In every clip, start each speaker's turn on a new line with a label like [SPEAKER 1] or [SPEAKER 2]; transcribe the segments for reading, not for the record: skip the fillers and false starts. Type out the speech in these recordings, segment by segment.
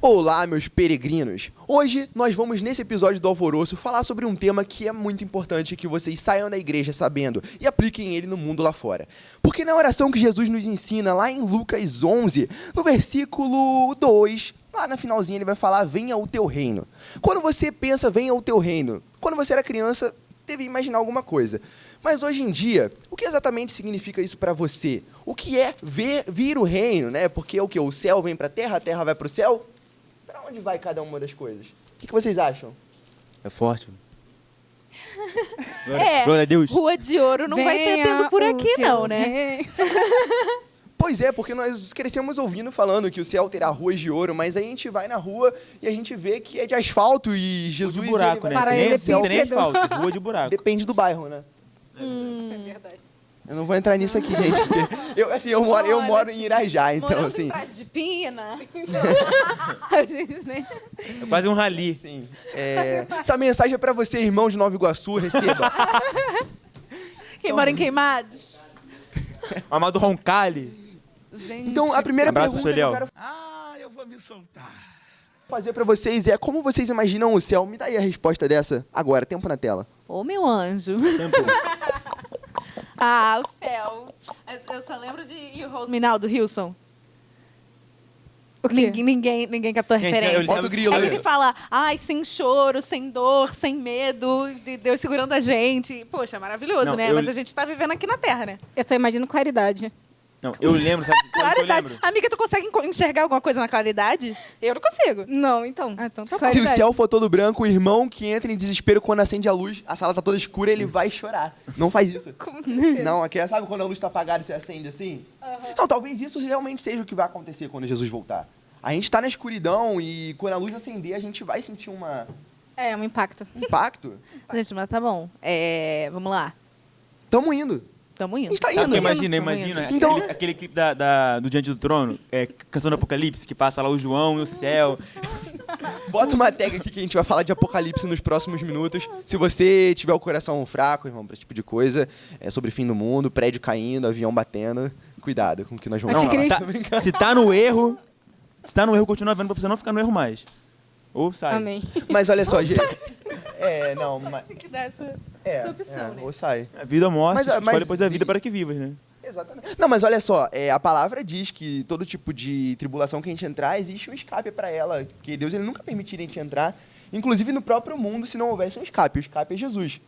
[SPEAKER 1] Olá, meus peregrinos! Hoje nós vamos, nesse episódio do Alvoroço, falar sobre um tema que é muito importante que vocês saiam da igreja sabendo e apliquem ele no mundo lá fora. Porque na oração que Jesus nos ensina, lá em Lucas 11, no versículo 2, lá na finalzinha ele vai falar, venha o teu reino. Quando você pensa, venha o teu reino, quando você era criança, teve que imaginar alguma coisa. Mas hoje em dia, o que exatamente significa isso para você? O que é vir o reino, né? Porque o que? O céu vem para a terra vai para o céu? Para onde vai cada uma das coisas? O que vocês acham?
[SPEAKER 2] É forte. Glória a Deus.
[SPEAKER 3] Rua de ouro não vai ter tendo por aqui, não, né?
[SPEAKER 1] Pois é, porque nós crescemos ouvindo falando que o céu terá ruas de ouro, mas aí a gente vai na rua e a gente vê que é de asfalto e Jesus...
[SPEAKER 2] Rua de buraco,
[SPEAKER 1] ele
[SPEAKER 2] né?
[SPEAKER 1] vai
[SPEAKER 2] Nem,
[SPEAKER 1] pro céu.
[SPEAKER 2] nem asfalto, rua de buraco.
[SPEAKER 1] Depende do bairro, né?
[SPEAKER 3] É verdade.
[SPEAKER 1] Eu não vou entrar nisso aqui, gente, porque eu moro em Irajá, então assim...
[SPEAKER 3] Morando em Praia de Pina.
[SPEAKER 2] É quase um rally.
[SPEAKER 1] Sim. Essa mensagem é para você, irmão de Nova Iguaçu, receba.
[SPEAKER 3] Quem mora em Queimados?
[SPEAKER 2] O amado Roncalli.
[SPEAKER 3] Gente.
[SPEAKER 1] Então, a primeira
[SPEAKER 2] Abraço
[SPEAKER 1] pergunta
[SPEAKER 2] pro
[SPEAKER 1] que eu
[SPEAKER 2] Celiel.
[SPEAKER 1] quero
[SPEAKER 4] Eu vou me soltar.
[SPEAKER 1] fazer para vocês é como vocês imaginam o céu? Me dá aí a resposta dessa agora, tempo na tela.
[SPEAKER 3] Ô, meu anjo.
[SPEAKER 2] Tempo.
[SPEAKER 3] Ah, o céu. Eu só lembro de You Hold Me Now, do Hilson.
[SPEAKER 5] O quê?
[SPEAKER 3] Ninguém captou a
[SPEAKER 2] Gente,
[SPEAKER 3] referência.
[SPEAKER 1] Bota o grilo
[SPEAKER 3] Aí
[SPEAKER 1] aí.
[SPEAKER 3] ele fala, ai, sem choro, sem dor, sem medo, de Deus segurando a gente. Poxa, é maravilhoso,
[SPEAKER 2] Não,
[SPEAKER 3] né?
[SPEAKER 2] eu-
[SPEAKER 3] Mas a gente tá vivendo aqui na Terra, né?
[SPEAKER 5] Eu só imagino claridade.
[SPEAKER 2] Não, eu lembro, sabe o que eu
[SPEAKER 3] Claridade.
[SPEAKER 2] lembro?
[SPEAKER 3] Amiga, tu consegue enxergar alguma coisa na claridade? Eu não consigo.
[SPEAKER 5] Não, então.
[SPEAKER 3] Ah, então tá bom.
[SPEAKER 1] Se o
[SPEAKER 5] Claridade.
[SPEAKER 1] céu for todo branco, o irmão que entra em desespero quando acende a luz, a sala tá toda escura, ele vai chorar. Não faz isso. Não, aqui sabe quando a luz tá apagada e você acende assim? Então, talvez isso realmente seja o que vai acontecer quando Jesus voltar. A gente tá na escuridão e quando a luz acender, a gente vai sentir um
[SPEAKER 5] É, um impacto.
[SPEAKER 1] impacto.
[SPEAKER 3] Gente, mas tá bom. Vamos lá.
[SPEAKER 1] Tamo indo.
[SPEAKER 3] Tamo
[SPEAKER 1] A
[SPEAKER 3] indo.
[SPEAKER 1] gente tá
[SPEAKER 2] Sabe o
[SPEAKER 1] indo.
[SPEAKER 2] que imagina?
[SPEAKER 1] Então-
[SPEAKER 2] Aquele clipe do Diante do Trono, Canção do Apocalipse, que passa lá o João e o céu.
[SPEAKER 1] Bota uma tag aqui que a gente vai falar de apocalipse nos próximos minutos. Se você tiver o coração fraco, irmão, pra esse tipo de coisa, é sobre fim do mundo, prédio caindo, avião batendo, cuidado com o que nós vamos
[SPEAKER 2] Não,
[SPEAKER 1] falar.
[SPEAKER 2] se tá no erro, continua vendo pra você não ficar no erro mais. Ou sai.
[SPEAKER 5] Amém.
[SPEAKER 1] Mas olha só, gente. Não, mas...
[SPEAKER 3] Tem que dar essa opção, né?
[SPEAKER 1] ou sai.
[SPEAKER 2] A vida ou morte,
[SPEAKER 1] Mas-
[SPEAKER 2] escolhe
[SPEAKER 1] mas
[SPEAKER 2] depois da vida
[SPEAKER 1] sim.
[SPEAKER 2] para que vivas, né?
[SPEAKER 1] Exatamente. Não, mas olha só, a palavra diz que todo tipo de tribulação que a gente entrar, existe um escape para ela. Porque Deus ele nunca permitiria a gente entrar, inclusive no próprio mundo, se não houvesse um escape. O escape é Jesus.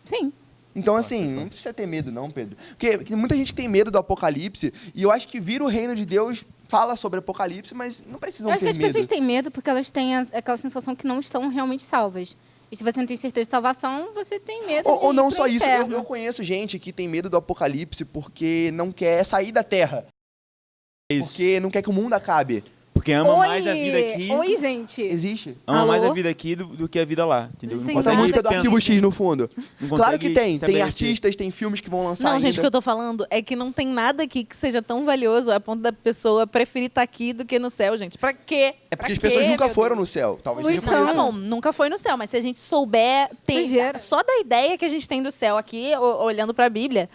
[SPEAKER 3] Sim.
[SPEAKER 1] Então, assim, não precisa ter medo, não, Pedro. Porque tem muita gente que tem medo do apocalipse, e eu acho que vir o reino de Deus fala sobre apocalipse, mas não precisam
[SPEAKER 5] Eu acho
[SPEAKER 1] ter
[SPEAKER 5] que as
[SPEAKER 1] medo.
[SPEAKER 5] pessoas têm medo porque elas têm aquela sensação que não estão realmente salvas. E se você não tem certeza de salvação, você tem medo de
[SPEAKER 1] Ou
[SPEAKER 5] ir
[SPEAKER 1] não
[SPEAKER 5] pro
[SPEAKER 1] só isso,
[SPEAKER 5] inferno.
[SPEAKER 1] eu conheço gente que tem medo do apocalipse porque não quer sair da Terra,
[SPEAKER 2] Isso.
[SPEAKER 1] porque não quer que o mundo acabe.
[SPEAKER 2] Porque ama
[SPEAKER 5] Oi,
[SPEAKER 2] mais a vida aqui.
[SPEAKER 5] Oi, gente.
[SPEAKER 1] Existe?
[SPEAKER 2] Ama
[SPEAKER 3] Alô?
[SPEAKER 2] mais a vida aqui do que a vida lá. Entendeu?
[SPEAKER 3] Sim,
[SPEAKER 1] Bota a
[SPEAKER 3] consegue
[SPEAKER 1] música do
[SPEAKER 2] pensar.
[SPEAKER 1] Arquivo X no fundo.
[SPEAKER 2] Não
[SPEAKER 1] Claro
[SPEAKER 2] consegue
[SPEAKER 1] que tem. Tem
[SPEAKER 2] estabelecer.
[SPEAKER 1] artistas, tem filmes que vão lançar
[SPEAKER 3] Não,
[SPEAKER 1] ainda.
[SPEAKER 3] gente, o que eu tô falando é que não tem nada aqui que seja tão valioso a ponto da pessoa preferir estar aqui do que no céu, gente. Pra quê?
[SPEAKER 1] É porque
[SPEAKER 3] Pra
[SPEAKER 1] as pessoas
[SPEAKER 3] quê,
[SPEAKER 1] nunca
[SPEAKER 3] meu
[SPEAKER 1] foram
[SPEAKER 3] Deus?
[SPEAKER 1] no céu. Talvez
[SPEAKER 5] Luiz
[SPEAKER 1] seja por
[SPEAKER 5] São.
[SPEAKER 1] isso.
[SPEAKER 3] Não, nunca foi no céu, mas se a gente souber ter
[SPEAKER 5] Exagero.
[SPEAKER 3] só da ideia que a gente tem do céu aqui, olhando pra Bíblia,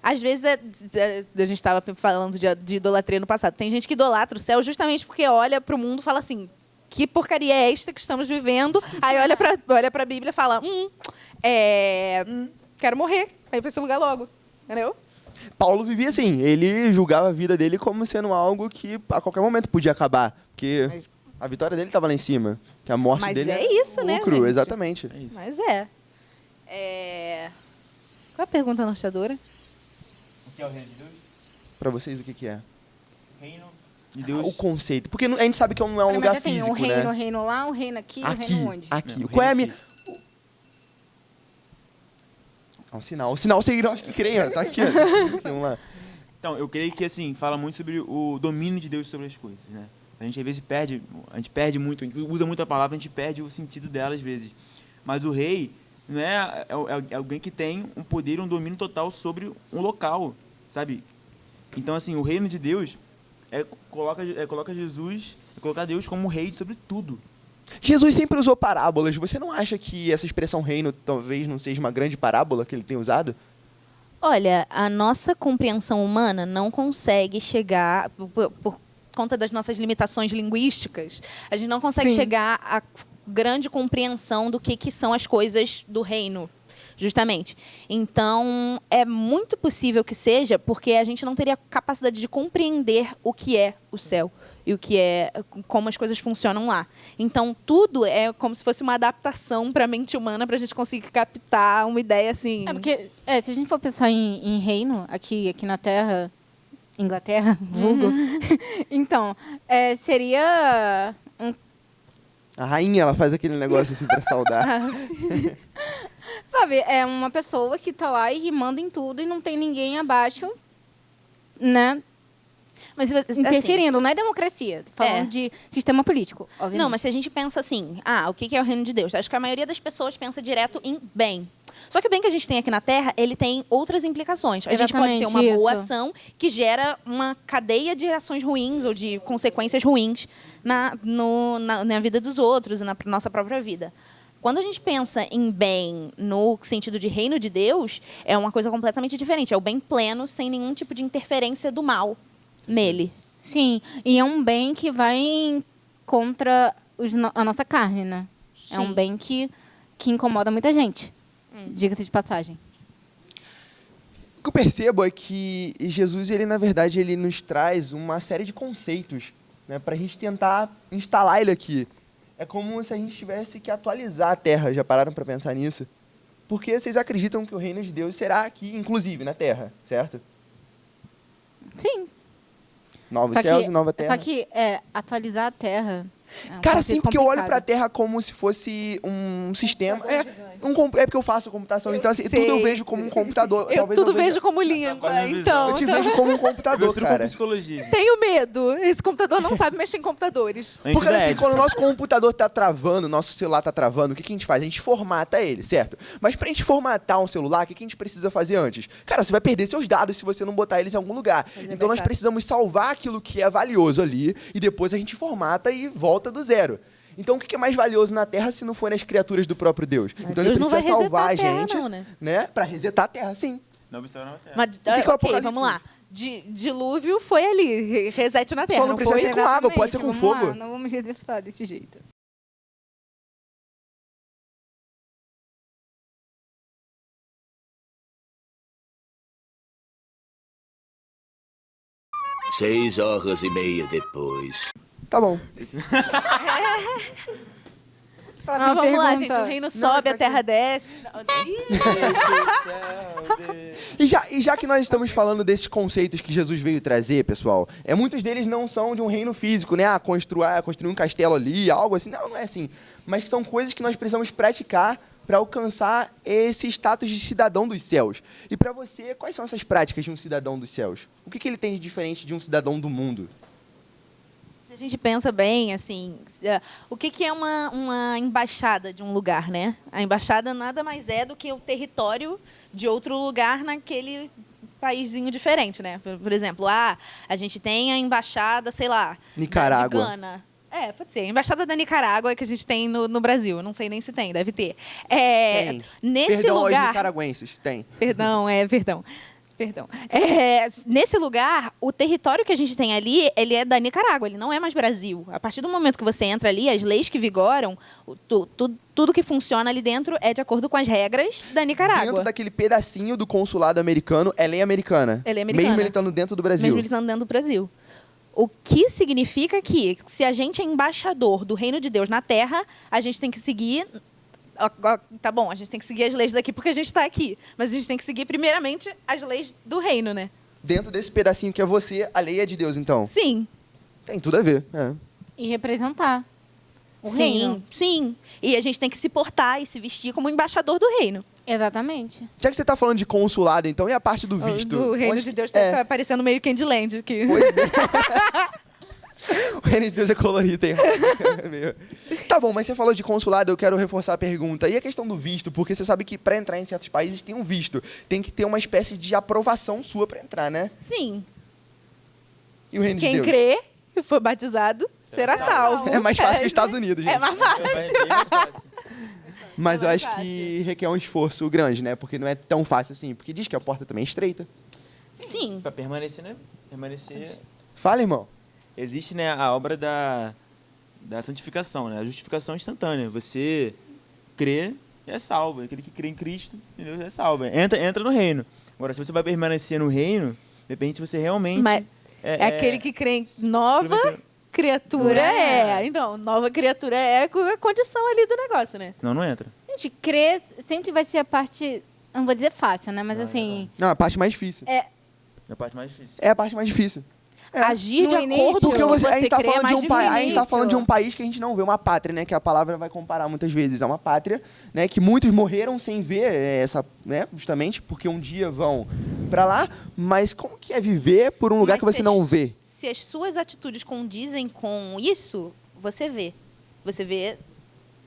[SPEAKER 3] às vezes a gente estava falando de idolatria no passado. Tem gente que idolatra o céu justamente porque olha pro mundo e fala assim: que porcaria é esta que estamos vivendo? Aí olha pra Bíblia e fala: quero morrer. Aí pra esse lugar logo. Entendeu?
[SPEAKER 1] Paulo vivia assim. Ele julgava a vida dele como sendo algo que a qualquer momento podia acabar. Porque
[SPEAKER 3] Mas-
[SPEAKER 1] a vitória dele estava lá em cima. Que a morte
[SPEAKER 3] Mas
[SPEAKER 1] dele
[SPEAKER 3] é isso, né,
[SPEAKER 1] lucro,
[SPEAKER 3] gente?
[SPEAKER 1] exatamente.
[SPEAKER 2] É isso.
[SPEAKER 3] Mas é. Qual a pergunta norteadora?
[SPEAKER 2] O que é o reino de Deus?
[SPEAKER 1] Pra vocês, o que que é?
[SPEAKER 2] Reino de Deus.
[SPEAKER 1] O conceito. Porque a gente sabe que não é um
[SPEAKER 5] Mas
[SPEAKER 1] lugar
[SPEAKER 5] já tem
[SPEAKER 1] físico,
[SPEAKER 5] um reino,
[SPEAKER 1] né?
[SPEAKER 5] um reino lá, um reino aqui, um
[SPEAKER 1] Aqui,
[SPEAKER 5] reino onde?
[SPEAKER 1] aqui.
[SPEAKER 2] Não, o
[SPEAKER 1] Qual é a
[SPEAKER 2] reino
[SPEAKER 1] minha... É um sinal. O sinal seguirá os que creem, ó. Tá aqui, ó. Vamos lá.
[SPEAKER 2] Então, eu creio que, assim, fala muito sobre o domínio de Deus sobre as coisas, né? A gente, às vezes, perde muito, a gente usa muito a palavra, a gente perde o sentido dela, às vezes. Mas o rei não é alguém que tem um poder, um domínio total sobre um local, sabe? Então, assim, o reino de Deus coloca Jesus, colocar Deus como rei sobre tudo.
[SPEAKER 1] Jesus sempre usou parábolas. Você não acha que essa expressão reino talvez não seja uma grande parábola que ele tem usado?
[SPEAKER 3] Olha, a nossa compreensão humana não consegue chegar, por conta das nossas limitações linguísticas, a gente não consegue
[SPEAKER 5] Sim.
[SPEAKER 3] chegar à grande compreensão do que são as coisas do reino, justamente. Então, é muito possível que seja porque a gente não teria capacidade de compreender o que é o céu e o que é, como as coisas funcionam lá. Então, tudo é como se fosse uma adaptação para a mente humana para a gente conseguir captar uma ideia assim.
[SPEAKER 5] É porque, se a gente for pensar em reino, aqui na Terra, Inglaterra, vulgo, então, seria
[SPEAKER 1] A rainha, ela faz aquele negócio assim pra saudar.
[SPEAKER 5] sabe, é uma pessoa que tá lá e manda em tudo e não tem ninguém abaixo, né?
[SPEAKER 3] Mas se você-
[SPEAKER 5] Interferindo, não é democracia, falando de sistema político, obviamente.
[SPEAKER 3] Não, mas se a gente pensa assim, o que é o reino de Deus? Acho que a maioria das pessoas pensa direto em bem. Só que o bem que a gente tem aqui na Terra, ele tem outras implicações. A gente pode ter uma
[SPEAKER 5] Exatamente,
[SPEAKER 3] boa
[SPEAKER 5] isso.
[SPEAKER 3] ação que gera uma cadeia de ações ruins ou de consequências ruins na vida dos outros e na nossa própria vida. Quando a gente pensa em bem no sentido de reino de Deus, é uma coisa completamente diferente. É o bem pleno, sem nenhum tipo de interferência do mal nele.
[SPEAKER 5] Sim, e é um bem que vai contra a nossa carne, né? É um
[SPEAKER 3] Sim.
[SPEAKER 5] bem que incomoda muita gente, diga-se de passagem.
[SPEAKER 1] O que eu percebo é que Jesus, ele na verdade, ele nos traz uma série de conceitos, né, para a gente tentar instalar ele aqui. É como se a gente tivesse que atualizar a Terra. Já pararam para pensar nisso? Porque vocês acreditam que o reino de Deus será aqui, inclusive, na Terra, certo?
[SPEAKER 5] Sim.
[SPEAKER 1] Novos céus e nova Terra.
[SPEAKER 5] Só que atualizar a Terra... é um
[SPEAKER 1] Cara,
[SPEAKER 5] conceito
[SPEAKER 1] sim, porque eu olho
[SPEAKER 5] complicado.
[SPEAKER 1] pra Terra como se fosse um sistema. É porque eu faço computação, então assim,
[SPEAKER 3] sei.
[SPEAKER 1] tudo eu vejo como um computador.
[SPEAKER 3] Eu
[SPEAKER 1] Talvez
[SPEAKER 3] tudo
[SPEAKER 1] veja-
[SPEAKER 3] vejo como língua,
[SPEAKER 2] quase uma
[SPEAKER 3] então...
[SPEAKER 1] Eu te vejo como um
[SPEAKER 2] Eu
[SPEAKER 1] computador,
[SPEAKER 2] estudo com
[SPEAKER 1] cara.
[SPEAKER 2] psicologia.
[SPEAKER 3] Tenho medo. Esse computador não sabe mexer em computadores.
[SPEAKER 2] A gente
[SPEAKER 1] Porque
[SPEAKER 2] estuda
[SPEAKER 1] assim,
[SPEAKER 2] ética.
[SPEAKER 1] quando o nosso computador tá travando, nosso celular tá travando, o que a gente faz? A gente formata ele, certo? Mas pra gente formatar um celular, o que a gente precisa fazer antes? Cara, você vai perder seus dados se você não botar eles em algum lugar. Então nós precisamos salvar aquilo que é valioso ali e depois a gente formata e volta do zero. Então o que é mais valioso na Terra se não forem as criaturas do próprio Deus?
[SPEAKER 3] Mas
[SPEAKER 1] Então ele
[SPEAKER 3] Deus não
[SPEAKER 1] precisa
[SPEAKER 3] vai
[SPEAKER 1] salvar a
[SPEAKER 3] resetar a Terra,
[SPEAKER 1] gente,
[SPEAKER 3] não, né?
[SPEAKER 1] Pra resetar a Terra, sim.
[SPEAKER 2] Não observa na Terra.
[SPEAKER 3] Mas,
[SPEAKER 1] que é o
[SPEAKER 3] ok,
[SPEAKER 1] apocalipse?
[SPEAKER 3] vamos lá. Dilúvio foi ali, reset na Terra.
[SPEAKER 1] Só não precisa
[SPEAKER 3] foi?
[SPEAKER 1] ser com água, pode ser com
[SPEAKER 5] Vamos lá,
[SPEAKER 1] fogo.
[SPEAKER 5] não vamos resetar desse jeito.
[SPEAKER 4] Seis horas e meia depois.
[SPEAKER 1] Tá bom.
[SPEAKER 3] Não, vamos lá,
[SPEAKER 5] pergunta.
[SPEAKER 3] gente. O reino sobe, a terra desce.
[SPEAKER 1] E já que nós estamos falando desses conceitos que Jesus veio trazer, pessoal, muitos deles não são de um reino físico, né? Construir um castelo ali, algo assim. Não é assim. Mas são coisas que nós precisamos praticar para alcançar esse status de cidadão dos céus. E para você, quais são essas práticas de um cidadão dos céus? O que ele tem de diferente de um cidadão do mundo?
[SPEAKER 3] Se a gente pensa bem, assim, o que é uma embaixada de um lugar, né? A embaixada nada mais é do que o território de outro lugar naquele paísinho diferente, né? Por exemplo, a gente tem a embaixada, sei lá,
[SPEAKER 1] Nicarágua.
[SPEAKER 3] de Gana. Pode ser. A embaixada da Nicarágua que a gente tem no Brasil. Eu não sei nem se tem, deve ter.
[SPEAKER 1] Tem.
[SPEAKER 3] Nesse
[SPEAKER 1] Perdão aos
[SPEAKER 3] lugar...
[SPEAKER 1] nicaragüenses, tem.
[SPEAKER 3] Perdão. Nesse lugar, o território que a gente tem ali, ele é da Nicarágua, ele não é mais Brasil. A partir do momento que você entra ali, as leis que vigoram, tudo que funciona ali dentro é de acordo com as regras da Nicarágua.
[SPEAKER 1] Dentro daquele pedacinho do consulado americano, é lei americana.
[SPEAKER 3] É lei americana.
[SPEAKER 1] Mesmo ele estando dentro do Brasil.
[SPEAKER 3] Mesmo ele estando dentro do Brasil. O que significa que, se a gente é embaixador do reino de Deus na Terra, a gente tem que seguir... Tá bom, a gente tem que seguir as leis daqui porque a gente está aqui. Mas a gente tem que seguir, primeiramente, as leis do reino, né?
[SPEAKER 1] Dentro desse pedacinho que é você, a lei é de Deus, então.
[SPEAKER 3] Sim.
[SPEAKER 1] Tem tudo a ver. É.
[SPEAKER 5] E representar o reino.
[SPEAKER 3] Sim. E a gente tem que se portar e se vestir como embaixador do reino.
[SPEAKER 5] Exatamente.
[SPEAKER 1] Já que você está falando de consulado, então, e a parte do visto?
[SPEAKER 3] Do reino
[SPEAKER 1] Onde
[SPEAKER 3] de
[SPEAKER 1] que-
[SPEAKER 3] Deus deve estar parecendo meio Candyland. Que...
[SPEAKER 1] Pois é. O reino de Deus é colorido, hein? Tá bom, mas você falou de consulado, eu quero reforçar a pergunta. E a questão do visto? Porque você sabe que para entrar em certos países tem um visto. Tem que ter uma espécie de aprovação sua para entrar, né?
[SPEAKER 3] Sim.
[SPEAKER 1] E o reino de
[SPEAKER 3] Quem
[SPEAKER 1] Deus?
[SPEAKER 3] crê e for batizado será salvo.
[SPEAKER 1] É mais fácil que os Estados Unidos, gente.
[SPEAKER 3] É mais fácil.
[SPEAKER 2] É bem mais fácil.
[SPEAKER 1] Mas
[SPEAKER 3] É
[SPEAKER 1] eu
[SPEAKER 3] mais
[SPEAKER 1] acho
[SPEAKER 3] fácil.
[SPEAKER 1] que requer um esforço grande, né? Porque não é tão fácil assim. Porque diz que a porta também é estreita.
[SPEAKER 3] Sim.
[SPEAKER 2] Pra permanecer, né? Permanecer.
[SPEAKER 1] Fala, irmão.
[SPEAKER 2] Existe, né, a obra da santificação, né? A justificação instantânea. Você crê e é salvo. Aquele que crê em Cristo, entendeu? É salvo. Entra no reino. Agora, se você vai permanecer no reino, depende se você realmente...
[SPEAKER 3] Mas é aquele que crê em nova criatura Então, nova criatura é a condição ali do negócio, né?
[SPEAKER 2] Não, não entra.
[SPEAKER 5] Gente, crer sempre vai ser a parte, não vou dizer fácil, né? Mas assim,
[SPEAKER 1] Não, a parte mais difícil.
[SPEAKER 2] É a parte mais difícil.
[SPEAKER 1] É a parte mais difícil.
[SPEAKER 3] Agir de
[SPEAKER 5] No
[SPEAKER 3] acordo
[SPEAKER 5] início,
[SPEAKER 3] com o
[SPEAKER 1] Porque
[SPEAKER 3] que
[SPEAKER 1] você,
[SPEAKER 3] você
[SPEAKER 1] a gente tá
[SPEAKER 3] crê é
[SPEAKER 1] falando de
[SPEAKER 3] mais
[SPEAKER 1] um país, a gente tá
[SPEAKER 3] difícil.
[SPEAKER 1] falando de um país que a gente não vê, uma pátria, né? Que a palavra vai comparar muitas vezes. É uma pátria, né? Que muitos morreram sem ver essa, né? Justamente porque um dia vão pra lá. Mas como que é viver por um lugar
[SPEAKER 3] Mas
[SPEAKER 1] que você
[SPEAKER 3] se
[SPEAKER 1] não
[SPEAKER 3] as-
[SPEAKER 1] vê?
[SPEAKER 3] Se as suas atitudes condizem com isso, você vê. Você vê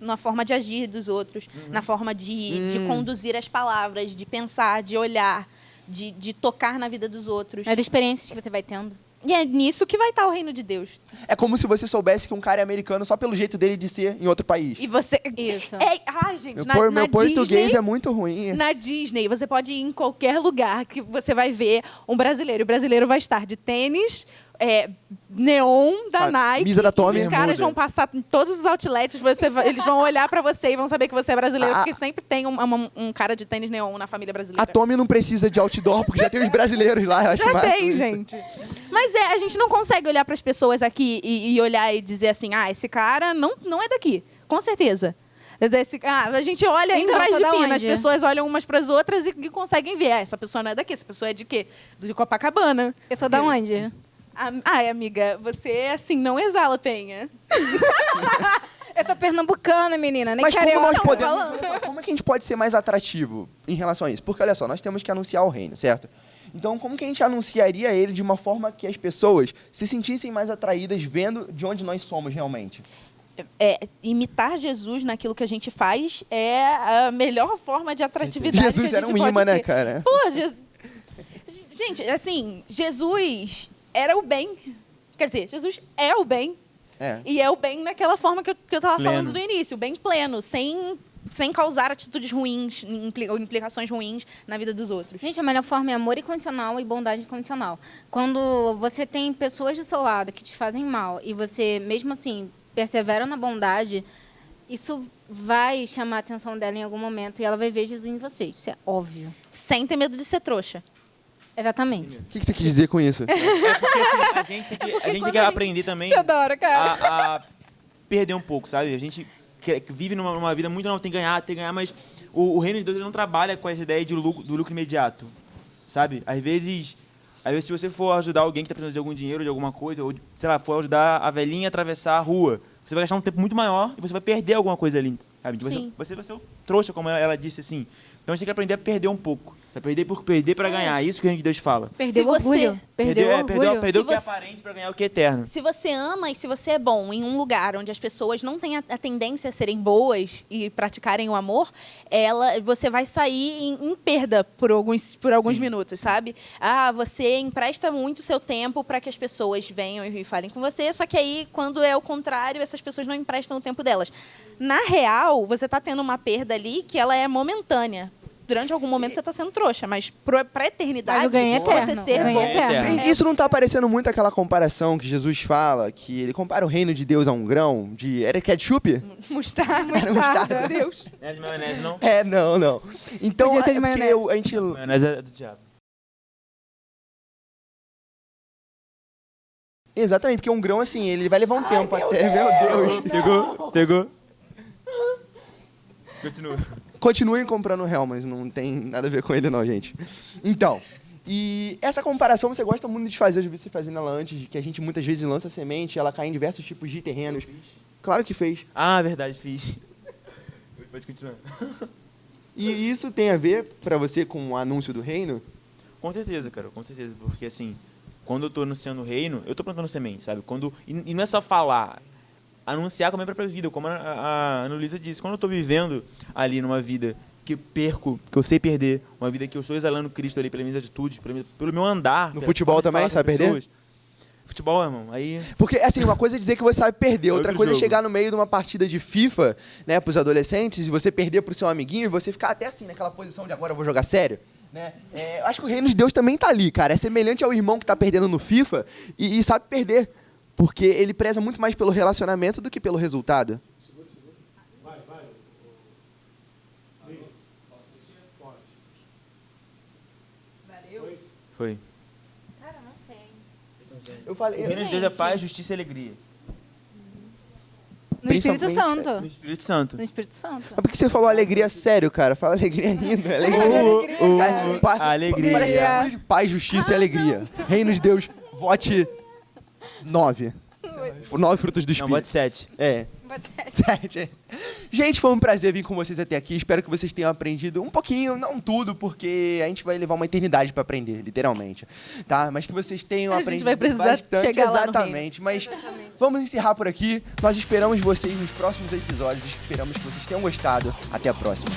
[SPEAKER 3] na forma de agir dos outros, na forma de conduzir as palavras, de pensar, de olhar, de tocar na vida dos outros.
[SPEAKER 5] é das experiências que você vai tendo.
[SPEAKER 3] E é nisso que vai estar o reino de Deus.
[SPEAKER 1] É como se você soubesse que um cara é americano só pelo jeito dele de ser em outro país.
[SPEAKER 3] E você...
[SPEAKER 5] Isso.
[SPEAKER 3] Ai, gente,
[SPEAKER 1] Meu português
[SPEAKER 3] Disney,
[SPEAKER 1] é muito ruim.
[SPEAKER 3] Na Disney, você pode ir em qualquer lugar que você vai ver um brasileiro. O brasileiro vai estar de tênis, neon da Nike.
[SPEAKER 1] Camisa da Tommy.
[SPEAKER 3] Os caras
[SPEAKER 2] Bermuda.
[SPEAKER 3] vão passar em todos os outlets, eles vão olhar pra você e vão saber que você é brasileiro,
[SPEAKER 1] Ah.
[SPEAKER 3] porque sempre tem um cara de tênis neon na família brasileira.
[SPEAKER 1] A Tommy não precisa de outdoor, porque já tem os brasileiros lá. Eu acho
[SPEAKER 3] Já
[SPEAKER 1] massa
[SPEAKER 3] tem,
[SPEAKER 1] isso.
[SPEAKER 3] gente. Mas a gente não consegue olhar para as pessoas aqui e olhar e dizer assim, esse cara não é daqui, com certeza. A gente olha em
[SPEAKER 5] Então,
[SPEAKER 3] Trás
[SPEAKER 5] sou
[SPEAKER 3] de
[SPEAKER 5] da
[SPEAKER 3] Pina, as
[SPEAKER 5] onde?
[SPEAKER 3] pessoas olham umas para as outras e conseguem ver. Essa pessoa não é daqui, essa pessoa é de quê? De Copacabana.
[SPEAKER 5] Eu sou da onde?
[SPEAKER 3] Ai, amiga, você, assim, não exala penha.
[SPEAKER 5] Eu sou pernambucana, menina, nem
[SPEAKER 1] Mas como
[SPEAKER 5] carioca.
[SPEAKER 1] nós podemos,
[SPEAKER 3] falando.
[SPEAKER 1] olha só, como é que a gente pode ser mais atrativo em relação a isso? Porque, olha só, nós temos que anunciar o reino, certo? Então, como que a gente anunciaria ele de uma forma que as pessoas se sentissem mais atraídas vendo de onde nós somos realmente?
[SPEAKER 3] Imitar Jesus naquilo que a gente faz é a melhor forma de atratividade
[SPEAKER 1] Jesus
[SPEAKER 3] que a
[SPEAKER 1] era
[SPEAKER 3] gente
[SPEAKER 1] um
[SPEAKER 3] pode
[SPEAKER 1] imã, né,
[SPEAKER 3] ter.
[SPEAKER 1] cara?
[SPEAKER 3] Pô, gente, assim, Jesus era o bem. Quer dizer, Jesus é o bem.
[SPEAKER 1] É.
[SPEAKER 3] E é o bem naquela forma que eu tava
[SPEAKER 2] Pleno.
[SPEAKER 3] falando do início, o bem pleno, sem causar atitudes ruins ou implicações ruins na vida dos outros.
[SPEAKER 5] Gente, a melhor forma é amor incondicional e bondade incondicional. Quando você tem pessoas do seu lado que te fazem mal e você, mesmo assim, persevera na bondade, isso vai chamar a atenção dela em algum momento e ela vai ver Jesus em vocês. Isso é óbvio.
[SPEAKER 3] Sem ter medo de ser trouxa.
[SPEAKER 5] Exatamente.
[SPEAKER 1] O que você quis dizer com isso?
[SPEAKER 2] Porque assim, a gente tem que
[SPEAKER 3] quando
[SPEAKER 2] aprender também
[SPEAKER 3] Te adoro, cara.
[SPEAKER 2] a perder um pouco, sabe? A gente vive numa vida muito, não, tem que ganhar, mas o reino de Deus ele não trabalha com essa ideia do lucro imediato, sabe? Às vezes, se você for ajudar alguém que está precisando de algum dinheiro, de alguma coisa, ou, sei lá, for ajudar a velhinha a atravessar a rua, você vai gastar um tempo muito maior e você vai perder alguma coisa ali, sabe?
[SPEAKER 3] Sim.
[SPEAKER 2] Você vai ser o trouxa, como ela disse assim. Então a gente tem que aprender a perder um pouco. Perder para ganhar. Isso que o reino de Deus fala.
[SPEAKER 5] Perdeu
[SPEAKER 3] Se
[SPEAKER 5] o
[SPEAKER 3] você-
[SPEAKER 5] orgulho. Perdeu o orgulho.
[SPEAKER 2] Perder o que é
[SPEAKER 3] Se você-
[SPEAKER 2] aparente para ganhar o que é eterno.
[SPEAKER 3] Se você ama e se você é bom em um lugar onde as pessoas não têm a tendência a serem boas e praticarem o amor, você vai sair em perda por alguns
[SPEAKER 2] Sim.
[SPEAKER 3] minutos, sabe? Você empresta muito seu tempo para que as pessoas venham e falem com você, só que aí, quando é o contrário, essas pessoas não emprestam o tempo delas. Na real, você está tendo uma perda ali que ela é momentânea. Durante algum momento você está sendo trouxa, mas para a eternidade,
[SPEAKER 5] Mas o ganho é
[SPEAKER 3] você
[SPEAKER 5] eterno.
[SPEAKER 3] ser
[SPEAKER 5] O ganho
[SPEAKER 3] bom.
[SPEAKER 5] é eterno.
[SPEAKER 1] Isso não tá parecendo muito aquela comparação que Jesus fala, que ele compara o reino de Deus a um grão de... Era ketchup?
[SPEAKER 3] Mostarda,
[SPEAKER 1] mostarda.
[SPEAKER 3] Deus.
[SPEAKER 2] Não é de maionese, não?
[SPEAKER 1] Não. Então,
[SPEAKER 5] Podia ter de
[SPEAKER 1] é porque
[SPEAKER 5] maionese.
[SPEAKER 1] a gente...
[SPEAKER 2] Maionese é do diabo.
[SPEAKER 1] Exatamente, porque um grão, assim, ele vai levar um tempo até... Meu Deus!
[SPEAKER 2] Pegou. Continua.
[SPEAKER 1] Continuem comprando o Hellmann's, não tem nada a ver com ele não, gente. Então, e essa comparação você gosta muito de fazer, eu já vi você fazendo ela antes, de que a gente muitas vezes lança semente, ela cai em diversos tipos de terrenos. Claro que fez.
[SPEAKER 2] Ah, verdade, fiz. Pode continuar.
[SPEAKER 1] E isso tem a ver, pra você, com o anúncio do reino?
[SPEAKER 2] Com certeza, cara, com certeza. Porque, assim, quando eu tô anunciando o reino, eu tô plantando semente, sabe? E não é só falar, anunciar como é a própria vida, como a Ana Luísa disse. Quando eu tô vivendo ali numa vida que eu sei perder, uma vida que eu estou exalando Cristo ali pelas minhas atitudes, pelo meu andar.
[SPEAKER 1] No
[SPEAKER 2] pela
[SPEAKER 1] futebol
[SPEAKER 2] forma de
[SPEAKER 1] também,
[SPEAKER 2] falar com
[SPEAKER 1] sabe perder?
[SPEAKER 2] pessoas. Futebol, irmão, aí...
[SPEAKER 1] Porque, assim, uma coisa é dizer que você sabe perder, outra
[SPEAKER 2] Outro
[SPEAKER 1] coisa é
[SPEAKER 2] jogo.
[SPEAKER 1] chegar no meio de uma partida de FIFA, né, pros adolescentes, e você perder pro seu amiguinho, e você ficar até assim, naquela posição de agora eu vou jogar sério, né? Eu acho que o reino de Deus também tá ali, cara. É semelhante ao irmão que tá perdendo no FIFA e sabe perder, porque ele preza muito mais pelo relacionamento do que pelo resultado.
[SPEAKER 2] Foi.
[SPEAKER 5] Cara, não sei.
[SPEAKER 1] Eu falei...
[SPEAKER 2] O reino de Deus é paz, justiça e alegria.
[SPEAKER 5] No Espírito
[SPEAKER 1] Principalmente,
[SPEAKER 5] Santo.
[SPEAKER 2] No Espírito Santo.
[SPEAKER 5] No Espírito Santo.
[SPEAKER 1] Mas por que você falou alegria sério, cara? Fala alegria rindo.
[SPEAKER 2] Alegria.
[SPEAKER 1] Parece que de paz, justiça e alegria. Reino de Deus, vote 9. 9 frutos do
[SPEAKER 2] Não,
[SPEAKER 1] Espírito.
[SPEAKER 2] bote 7.
[SPEAKER 1] É. 7. Gente, foi um prazer vir com vocês até aqui. Espero que vocês tenham aprendido um pouquinho, não tudo, porque a gente vai levar uma eternidade para aprender, literalmente. Tá? Mas que vocês tenham
[SPEAKER 3] A gente
[SPEAKER 1] aprendido
[SPEAKER 3] vai precisar
[SPEAKER 1] bastante.
[SPEAKER 3] chegar lá no
[SPEAKER 1] Exatamente. Mas vamos encerrar por aqui. Nós esperamos vocês nos próximos episódios. Esperamos que vocês tenham gostado. Até a próxima.